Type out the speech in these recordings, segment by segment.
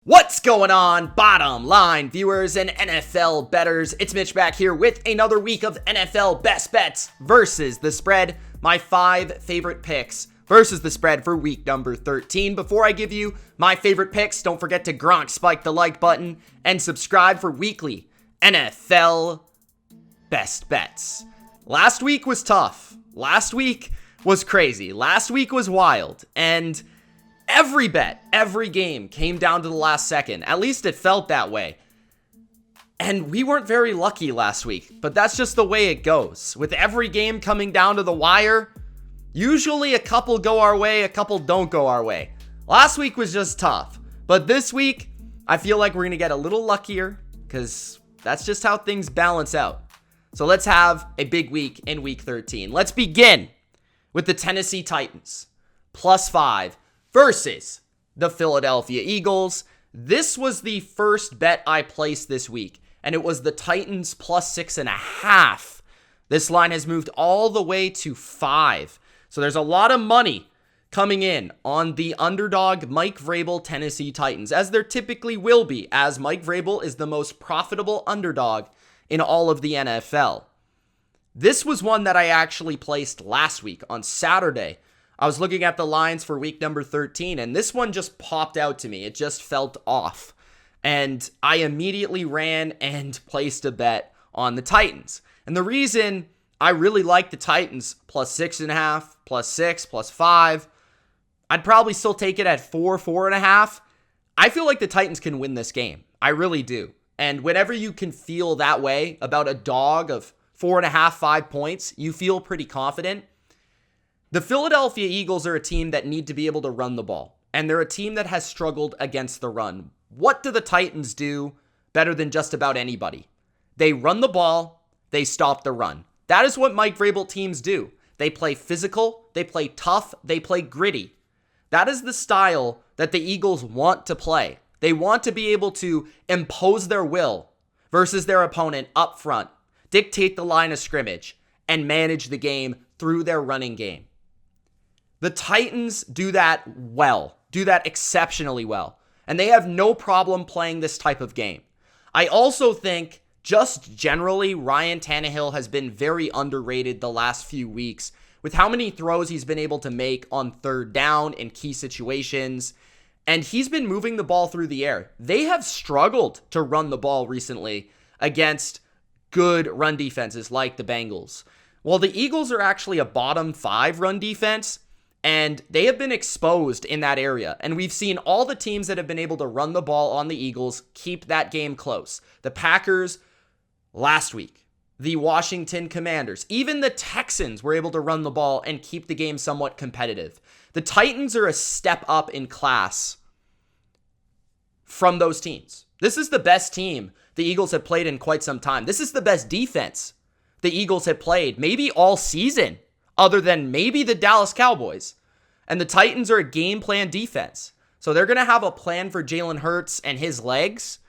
What's going on, bottom line viewers and NFL bettors? It's Mitch back here with another week of NFL best bets versus the spread. My 5 favorite picks versus the spread for week number 13. Before I give you my favorite picks, don't forget to spike the like button and subscribe for weekly NFL best bets. Last week was tough. Last week was crazy. Last week was wild. And every bet, every game came down to the last second. At least it felt that way. And we weren't very lucky last week, but that's just the way it goes. With every game coming down to the wire, usually a couple go our way, a couple don't go our way. Last week was just tough. But this week, I feel like we're going to get a little luckier because that's just how things balance out. So let's have a big week in week 13. Let's begin with the Tennessee Titans, +5. Versus the Philadelphia Eagles. This was the first bet I placed this week, and it was the Titans +6.5. This line has moved all the way to 5. So there's a lot of money coming in on the underdog Mike Vrabel Tennessee Titans, as there typically will be, as Mike Vrabel is the most profitable underdog in all of the NFL. This was one that I actually placed last week on Saturday. I was looking at the lines for week number 13, and this one just popped out to me. It just felt off. And I immediately ran and placed a bet on the Titans. And the reason I really like the Titans +6.5, +6, +5, I'd probably still take it at 4, 4.5. I feel like the Titans can win this game. I really do. And whenever you can feel that way about a dog of 4.5, 5 points, you feel pretty confident. The Philadelphia Eagles are a team that need to be able to run the ball, and they're a team that has struggled against the run. What do the Titans do better than just about anybody? They run the ball, they stop the run. That is what Mike Vrabel teams do. They play physical, they play tough, they play gritty. That is the style that the Eagles want to play. They want to be able to impose their will versus their opponent up front, dictate the line of scrimmage, and manage the game through their running game. The Titans do that well, do that exceptionally well, and they have no problem playing this type of game. I also think, just generally, Ryan Tannehill has been very underrated the last few weeks with how many throws he's been able to make on third down in key situations, and he's been moving the ball through the air. They have struggled to run the ball recently against good run defenses like the Bengals. While the Eagles are actually a bottom 5 run defense, and they have been exposed in that area. And we've seen all the teams that have been able to run the ball on the Eagles keep that game close. The Packers last week, the Washington Commanders, even the Texans were able to run the ball and keep the game somewhat competitive. The Titans are a step up in class from those teams. This is the best team the Eagles have played in quite some time. This is the best defense the Eagles have played, maybe all season, other than maybe the Dallas Cowboys. And the Titans are a game plan defense. So they're going to have a plan for Jalen Hurts and his legs.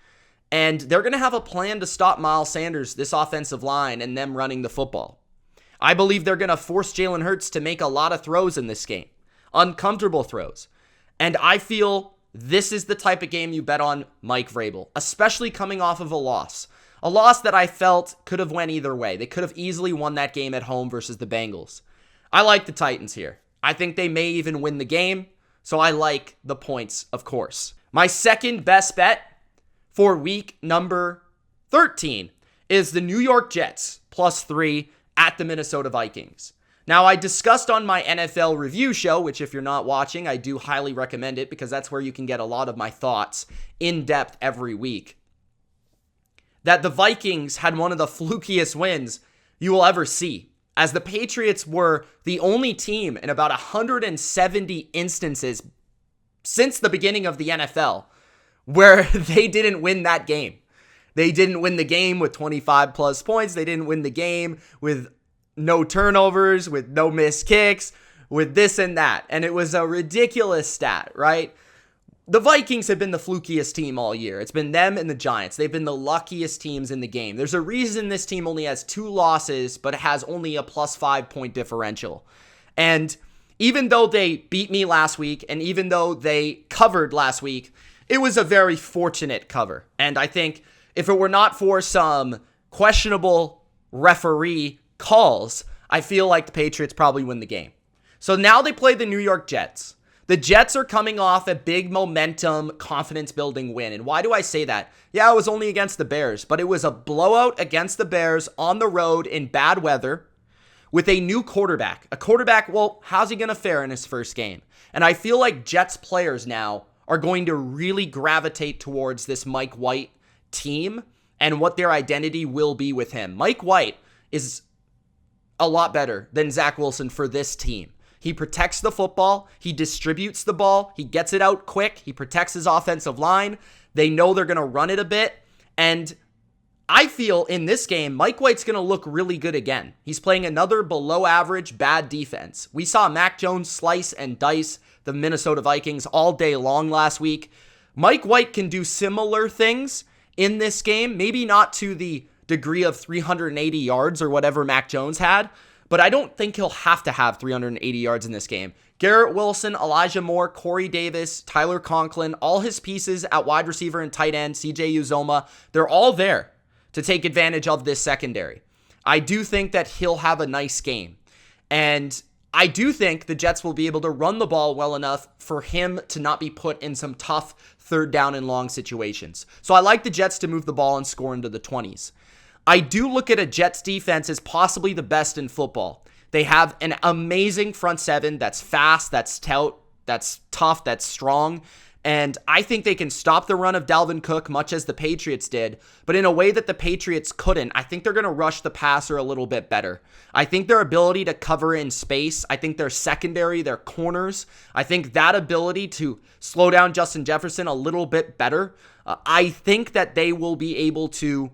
And they're going to have a plan to stop Miles Sanders, this offensive line, and them running the football. I believe they're going to force Jalen Hurts to make a lot of throws in this game. Uncomfortable throws. And I feel this is the type of game you bet on Mike Vrabel, especially coming off of a loss. A loss that I felt could have went either way. They could have easily won that game at home versus the Bengals. I like the Titans here. I think they may even win the game, so I like the points, of course. My second best bet for week number 13 is the New York Jets +3 at the Minnesota Vikings. Now, I discussed on my NFL review show, which if you're not watching, I do highly recommend it because that's where you can get a lot of my thoughts in depth every week, that the Vikings had one of the flukiest wins you will ever see, as the Patriots were the only team in about 170 instances since the beginning of the NFL where they didn't win that game. They didn't win the game with 25 plus points. They didn't win the game with no turnovers, with no missed kicks, with this and that. And it was a ridiculous stat, right? The Vikings have been the flukiest team all year. It's been them and the Giants. They've been the luckiest teams in the game. There's a reason this team only has 2 losses, but has only a +5 point differential. And even though they beat me last week, and even though they covered last week, it was a very fortunate cover. And I think if it were not for some questionable referee calls, I feel like the Patriots probably win the game. So now they play the New York Jets. The Jets are coming off a big momentum, confidence-building win. And why do I say that? Yeah, it was only against the Bears, but it was a blowout against the Bears on the road in bad weather with a new quarterback. A quarterback, well, how's he going to fare in his first game? And I feel like Jets players now are going to really gravitate towards this Mike White team and what their identity will be with him. Mike White is a lot better than Zach Wilson for this team. He protects the football. He distributes the ball. He gets it out quick. He protects his offensive line. They know they're going to run it a bit. And I feel in this game, Mike White's going to look really good again. He's playing another below average bad defense. We saw Mac Jones slice and dice the Minnesota Vikings all day long last week. Mike White can do similar things in this game. Maybe not to the degree of 380 yards or whatever Mac Jones had, but I don't think he'll have to have 380 yards in this game. Garrett Wilson, Elijah Moore, Corey Davis, Tyler Conklin, all his pieces at wide receiver and tight end, CJ Uzoma, they're all there to take advantage of this secondary. I do think that he'll have a nice game. And I do think the Jets will be able to run the ball well enough for him to not be put in some tough third down and long situations. So I like the Jets to move the ball and score into the 20s. I do look at a Jets defense as possibly the best in football. They have an amazing front seven that's fast, that's stout, that's tough, that's strong. And I think they can stop the run of Dalvin Cook much as the Patriots did, but in a way that the Patriots couldn't. I think they're going to rush the passer a little bit better. I think their ability to cover in space, I think their secondary, their corners, I think that ability to slow down Justin Jefferson a little bit better. I think that they will be able to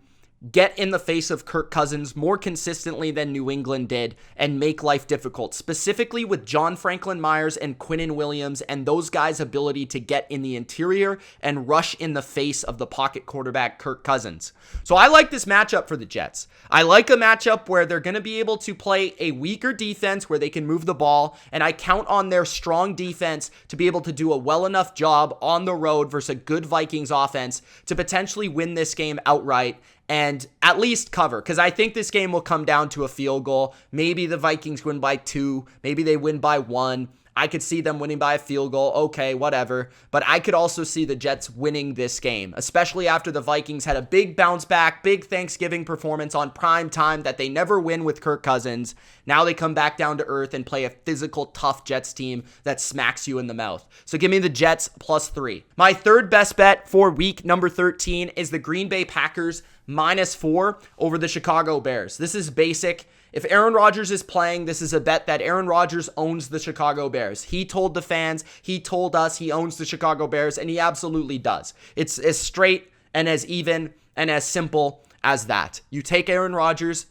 get in the face of Kirk Cousins more consistently than New England did and make life difficult, specifically with John Franklin Myers and Quinnen Williams and those guys' ability to get in the interior and rush in the face of the pocket quarterback Kirk Cousins. So I like this matchup for the Jets. I like a matchup where they're going to be able to play a weaker defense where they can move the ball, and I count on their strong defense to be able to do a well enough job on the road versus a good Vikings offense to potentially win this game outright and at least cover, because I think this game will come down to a field goal. Maybe the Vikings win by 2, maybe they win by 1. I could see them winning by a field goal, okay, whatever. But I could also see the Jets winning this game, especially after the Vikings had a big bounce back, big Thanksgiving performance on prime time that they never win with Kirk Cousins. Now they come back down to earth and play a physical, tough Jets team that smacks you in the mouth. So give me the Jets +3. My third best bet for week number 13 is the Green Bay Packers -4 over the Chicago Bears. This is basic. If Aaron Rodgers is playing, this is a bet that Aaron Rodgers owns the Chicago Bears. He told the fans, he told us he owns the Chicago Bears, and he absolutely does. It's as straight and as even and as simple as that. You take Aaron Rodgers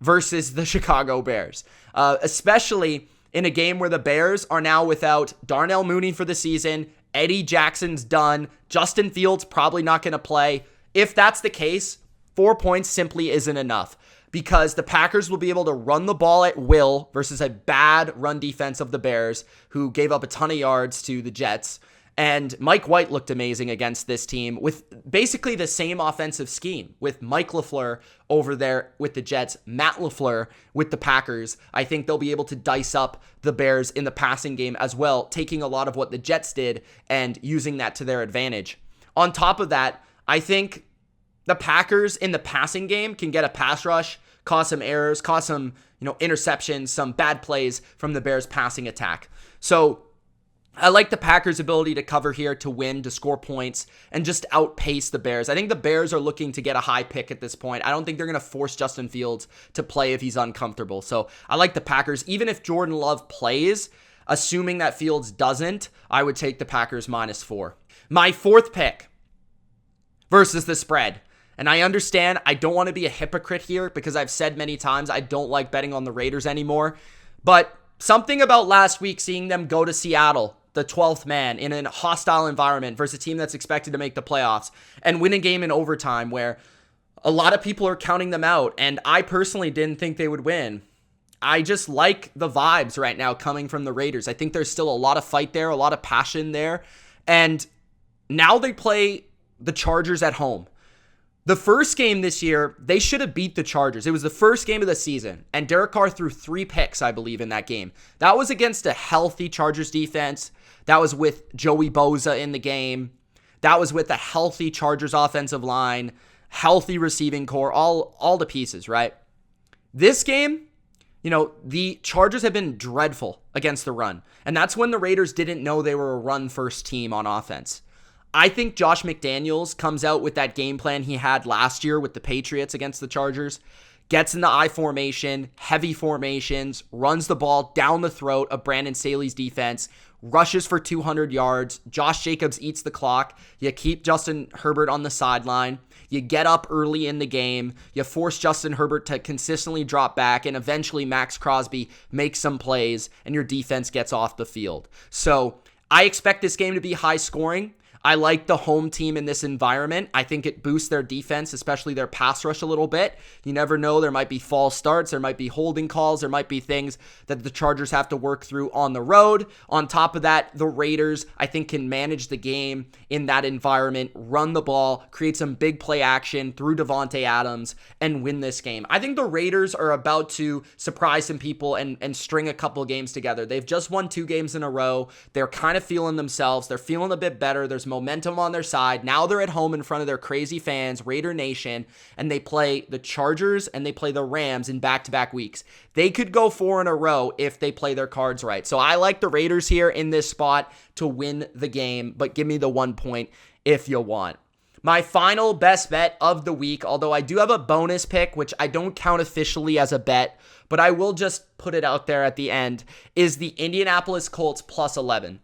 versus the Chicago Bears, especially in a game where the Bears are now without Darnell Mooney for the season. Eddie Jackson's done. Justin Fields probably not going to play. If that's the case, 4 points simply isn't enough, because the Packers will be able to run the ball at will versus a bad run defense of the Bears, who gave up a ton of yards to the Jets. And Mike White looked amazing against this team with basically the same offensive scheme, with Mike LaFleur over there with the Jets, Matt LaFleur with the Packers. I think they'll be able to dice up the Bears in the passing game as well, taking a lot of what the Jets did and using that to their advantage. On top of that, I think the Packers in the passing game can get a pass rush, cause some errors, cause some, interceptions, some bad plays from the Bears passing attack. So I like the Packers' ability to cover here, to win, to score points, and just outpace the Bears. I think the Bears are looking to get a high pick at this point. I don't think they're going to force Justin Fields to play if he's uncomfortable. So I like the Packers. Even if Jordan Love plays, assuming that Fields doesn't, I would take the Packers -4. My fourth pick versus the spread. And I understand I don't want to be a hypocrite here, because I've said many times I don't like betting on the Raiders anymore. But something about last week, seeing them go to Seattle, the 12th man, in a hostile environment versus a team that's expected to make the playoffs and win a game in overtime where a lot of people are counting them out, and I personally didn't think they would win. I just like the vibes right now coming from the Raiders. I think there's still a lot of fight there, a lot of passion there. And Now they play the Chargers at home. The first game this year, they should have beat the Chargers. It was the first game of the season, and Derek Carr threw 3 picks, I believe, in that game. That was against a healthy Chargers defense. That was with Joey Bosa in the game. That was with a healthy Chargers offensive line, healthy receiving core, all the pieces, right? This game, the Chargers have been dreadful against the run, and that's when the Raiders didn't know they were a run-first team on offense. I think Josh McDaniels comes out with that game plan he had last year with the Patriots against the Chargers, gets in the I formation, heavy formations, runs the ball down the throat of Brandon Staley's defense, rushes for 200 yards. Josh Jacobs eats the clock. You keep Justin Herbert on the sideline. You get up early in the game. You force Justin Herbert to consistently drop back, and eventually Max Crosby makes some plays, and your defense gets off the field. So I expect this game to be high scoring. I like the home team in this environment. I think it boosts their defense, especially their pass rush a little bit. You never know. There might be false starts. There might be holding calls. There might be things that the Chargers have to work through on the road. On top of that, the Raiders, I think, can manage the game in that environment, run the ball, create some big play action through Devontae Adams, and win this game. I think the Raiders are about to surprise some people and string a couple games together. They've just won 2 games in a row. They're kind of feeling themselves. They're feeling a bit better. There's momentum on their side. Now they're at home in front of their crazy fans, Raider Nation, and they play the Chargers and they play the Rams in back-to-back weeks. They could go 4 in a row if they play their cards right. So I like the Raiders here in this spot to win the game, but give me the 1 point if you want. My final best bet of the week, although I do have a bonus pick, which I don't count officially as a bet, but I will just put it out there at the end, is the Indianapolis Colts plus 11.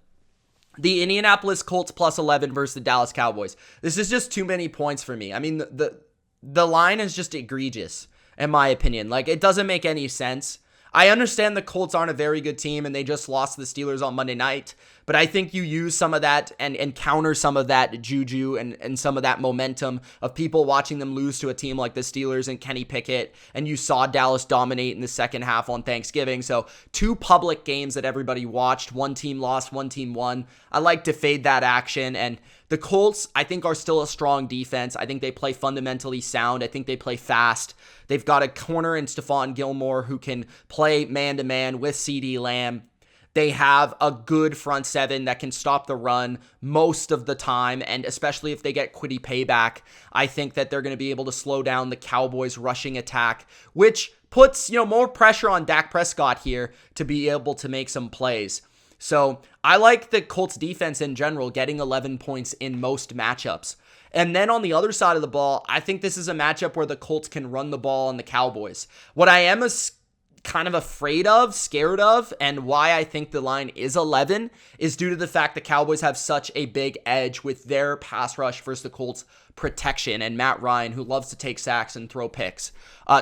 The Indianapolis Colts plus 11 versus the Dallas Cowboys. This is just too many points for me. I mean, the line is just egregious, in my opinion. Like, it doesn't make any sense. I understand the Colts aren't a very good team and they just lost to the Steelers on Monday night, but I think you use some of that and counter some of that juju and some of that momentum of people watching them lose to a team like the Steelers and Kenny Pickett, and you saw Dallas dominate in the second half on Thanksgiving. So 2 public games that everybody watched. One team lost, one team won. I like to fade that action, and the Colts, I think, are still a strong defense. I think they play fundamentally sound. I think they play fast. They've got a corner in Stephon Gilmore who can play man-to-man with CeeDee Lamb. They have a good front seven that can stop the run most of the time, and especially if they get Kwity Paye back, I think that they're going to be able to slow down the Cowboys' rushing attack, which puts, more pressure on Dak Prescott here to be able to make some plays. So I like the Colts defense in general getting 11 points in most matchups. And then on the other side of the ball, I think this is a matchup where the Colts can run the ball on the Cowboys. What I am kind of afraid of, scared of, and why I think the line is 11 is due to the fact the Cowboys have such a big edge with their pass rush versus the Colts protection and Matt Ryan, who loves to take sacks and throw picks.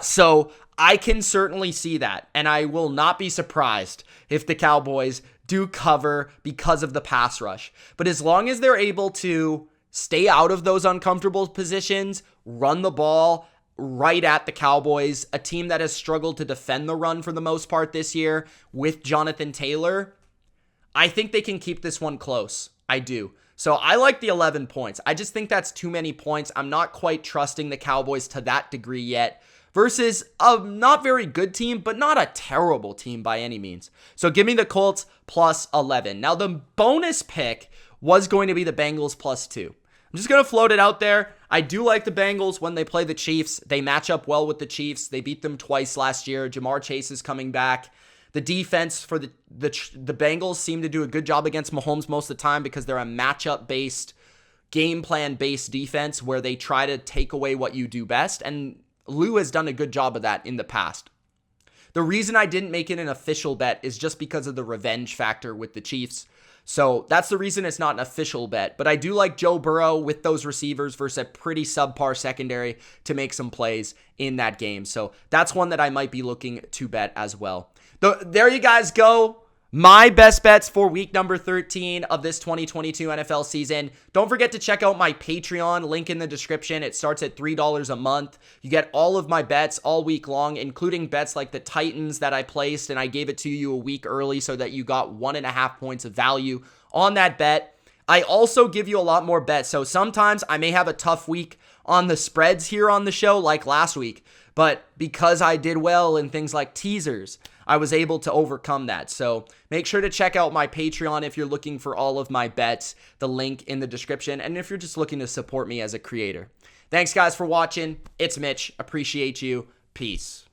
So I can certainly see that, and I will not be surprised if the Cowboys do cover because of the pass rush. But as long as they're able to stay out of those uncomfortable positions, run the ball right at the Cowboys, a team that has struggled to defend the run for the most part this year with Jonathan Taylor, I think they can keep this one close. I do. So I like the 11 points. I just think that's too many points. I'm not quite trusting the Cowboys to that degree yet versus a not very good team, but not a terrible team by any means. So give me the Colts plus 11. Now the bonus pick was going to be the Bengals plus 2. I'm just going to float it out there. I do like the Bengals when they play the Chiefs. They match up well with the Chiefs. They beat them twice last year. Jamar Chase is coming back. The defense for the Bengals seem to do a good job against Mahomes most of the time because they're a matchup-based, game plan-based defense where they try to take away what you do best, and Lou has done a good job of that in the past. The reason I didn't make it an official bet is just because of the revenge factor with the Chiefs. So that's the reason it's not an official bet. But I do like Joe Burrow with those receivers versus a pretty subpar secondary to make some plays in that game. So that's one that I might be looking to bet as well. There you guys go. My best bets for week number 13 of this 2022 NFL season. Don't forget to check out my Patreon, link in the description. It starts at $3 a month. You get all of my bets all week long, including bets like the Titans that I placed, and I gave it to you a week early so that you got 1.5 points of value on that bet. I also give you a lot more bets. So sometimes I may have a tough week on the spreads here on the show, like last week. But because I did well in things like teasers, I was able to overcome that. So make sure to check out my Patreon if you're looking for all of my bets. The link in the description. And if you're just looking to support me as a creator. Thanks, guys, for watching. It's Mitch. Appreciate you. Peace.